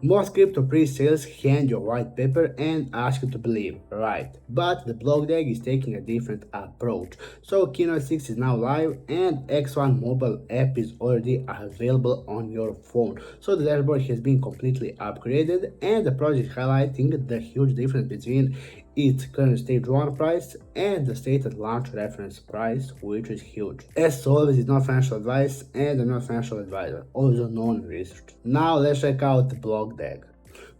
Most crypto pre-sales hand you a white paper and ask you to believe, right? But the BLOCKDAG is taking a different approach. So Keynote 6 is now live and X1 mobile app is already available on your phone. So the dashboard has been completely upgraded and the project highlighting the huge difference between its current stage 1 price and the stated launch reference price, which is huge. As always, it's not financial advice and I'm not a financial advisor, also non-research. Now let's check out the blog deck.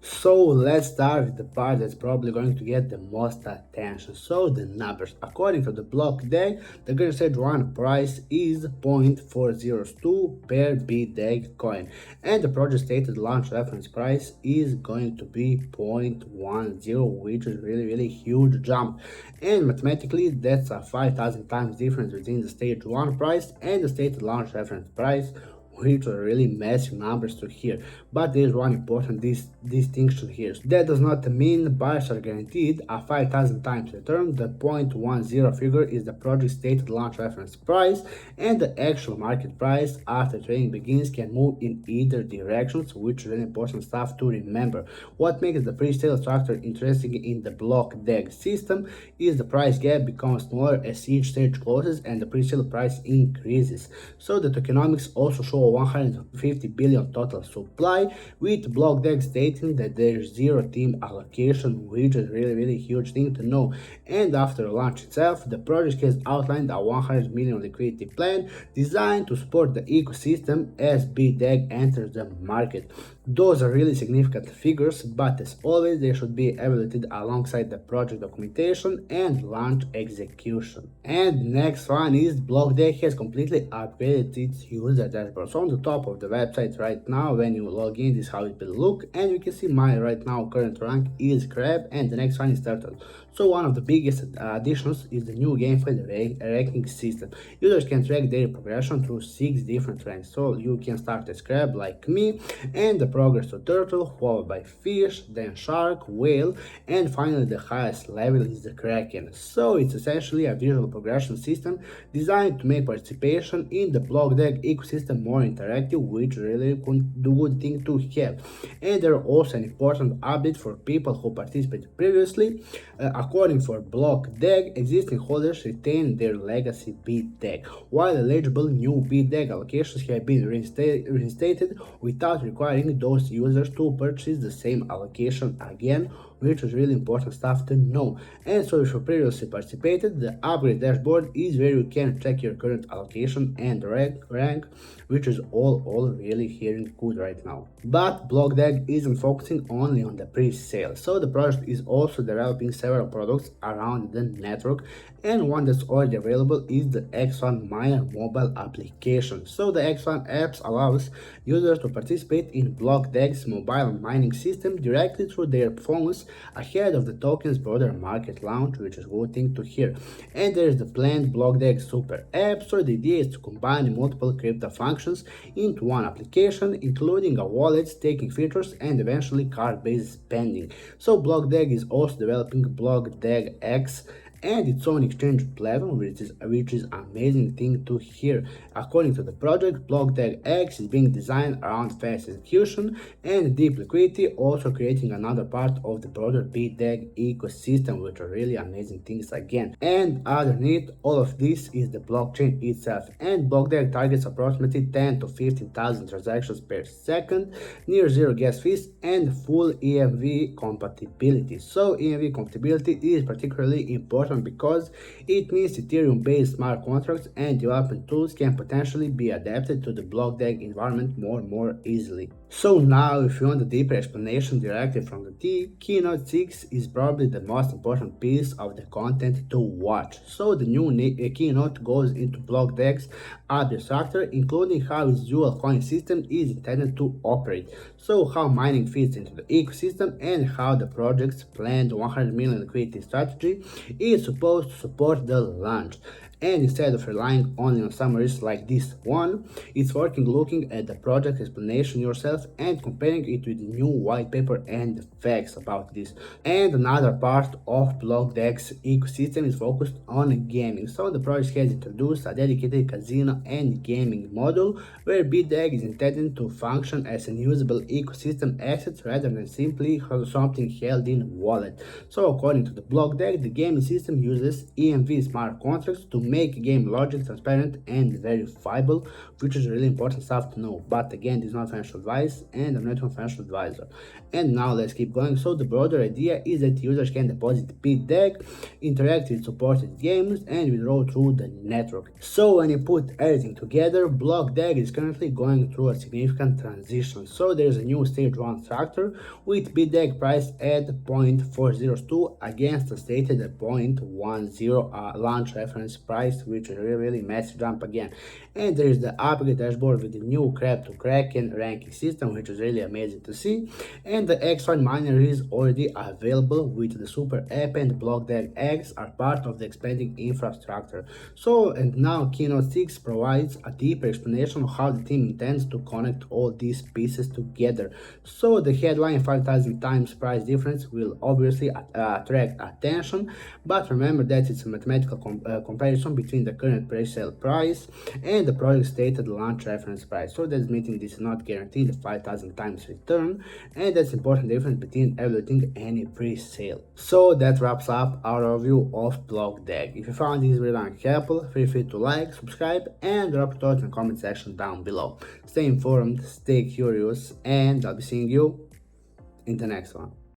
So let's start with the part that's probably going to get the most attention. So the numbers. According to the block deck, the current stage 1 price is 0.402 per BDAG coin. And the project stated launch reference price is going to be 0.10, which is really huge jump. And mathematically, that's a 5,000 times difference between the stage 1 price and the stated launch reference price, which are really massive numbers to hear. But there is one important distinction here. That does not mean buyers are guaranteed a 5,000 times return. The 0.10 figure is the project stated launch reference price, and the actual market price after trading begins can move in either directions, which is really important stuff to remember. What makes the pre-sale structure interesting in the block DAG system is the price gap becomes smaller as each stage closes and the pre-sale price increases. So the tokenomics also show 150 billion total supply, with BlockDAG stating that there's zero team allocation, which is really huge thing to know. And after the launch itself, the project has outlined a 100 million liquidity plan designed to support the ecosystem as BDAG enters the market. Those are really significant figures, but as always, they should be evaluated alongside the project documentation and launch execution. And next one is BlockDAG has completely upgraded its user dashboard. So on the top of the website right now, when you log in, this is how it will look, and you can see my right now current rank is Crab, and the next one is Turtle. So one of the biggest additions is the new gameplay ranking system. Users can track their progression through 6 different ranks. So you can start as Crab like me, and the progress to Turtle, followed by Fish, then Shark, Whale, and finally the highest level is the Kraken. So it's essentially a visual progression system designed to make participation in the BlockDAG ecosystem more interactive, which really good thing to have. And there are also an important update for people who participated previously. According for BlockDAG, existing holders retain their legacy BDAG, while eligible new BDAG allocations have been reinstated without requiring those users to purchase the same allocation again, which is really important stuff to know. And so if you previously participated, the upgrade dashboard is where you can check your current allocation and rank, which is all really hearing good right now. But BlockDAG isn't focusing only on the pre-sale, so the project is also developing several products around the network, and one that's already available is the X1 Miner mobile application. So the X1 apps allows users to participate in BlockDAG's mobile mining system directly through their phones ahead of the token's broader market launch, which is a good thing to hear. And there is the planned BlockDAG Super app, so the idea is to combine multiple crypto functions into one application, including a wallet, staking features, and eventually card-based spending. So BlockDAG is also developing BlockDAG X and its own exchange platform, which is amazing thing to hear. According to the project, BlockDAG X is being designed around fast execution and deep liquidity, also creating another part of the broader BDAG ecosystem, which are really amazing things again. And underneath all of this is the blockchain itself, and BlockDAG targets approximately 10 to 15,000 transactions per second, near zero gas fees, and full EMV compatibility. So EMV compatibility is particularly important because it means Ethereum-based smart contracts and development tools can potentially be adapted to the BlockDAG environment more easily. So now, if you want a deeper explanation directly from the Keynote 6 is probably the most important piece of the content to watch. So the new Keynote goes into BlockDAG's update structure, including how its dual coin system is intended to operate, so how mining fits into the ecosystem, and how the project's planned 100 million liquidity strategy is supposed to support the launch. And instead of relying only on summaries like this one, it's working looking at the project explanation yourself and comparing it with the new white paper and the facts about this. And another part of BLOCKDAG's ecosystem is focused on gaming. So the project has introduced a dedicated casino and gaming module where BDAG is intended to function as an usable ecosystem asset rather than simply something held in wallet. So according to the BLOCKDAG, the gaming system uses EMV smart contracts to make game logic transparent and verifiable, which is really important stuff to know. But again, this is not financial advice and I'm not a financial advisor. And now let's keep going. So the broader idea is that users can deposit BDAG, interact with supported games, and withdraw through the network. So when you put everything together, BLOCKDAG is currently going through a significant transition. So there's a new stage 1 structure with BDAG priced at 0.402 against a stated 0.10 launch reference price, which is a really massive jump again. And there is the upgrade dashboard with the new crab to Kraken ranking system, which is really amazing to see. And the X1 miner is already available with the super app, and BLOCKDAG X are part of the expanding infrastructure. So, and now Keynote 6 provides a deeper explanation of how the team intends to connect all these pieces together. So the headline 5,000 times price difference will obviously attract attention, but remember that it's a mathematical comparison between the current pre-sale price and the project stated launch reference price. So that's meaning this is not guaranteed 5,000 times return, and that's important difference between evaluating any pre-sale. So that wraps up our review of BLOCKDAG. If you found this video helpful, feel free to like, subscribe, and drop your thoughts in the comment section down below. Stay informed, stay curious, and I'll be seeing you in the next one.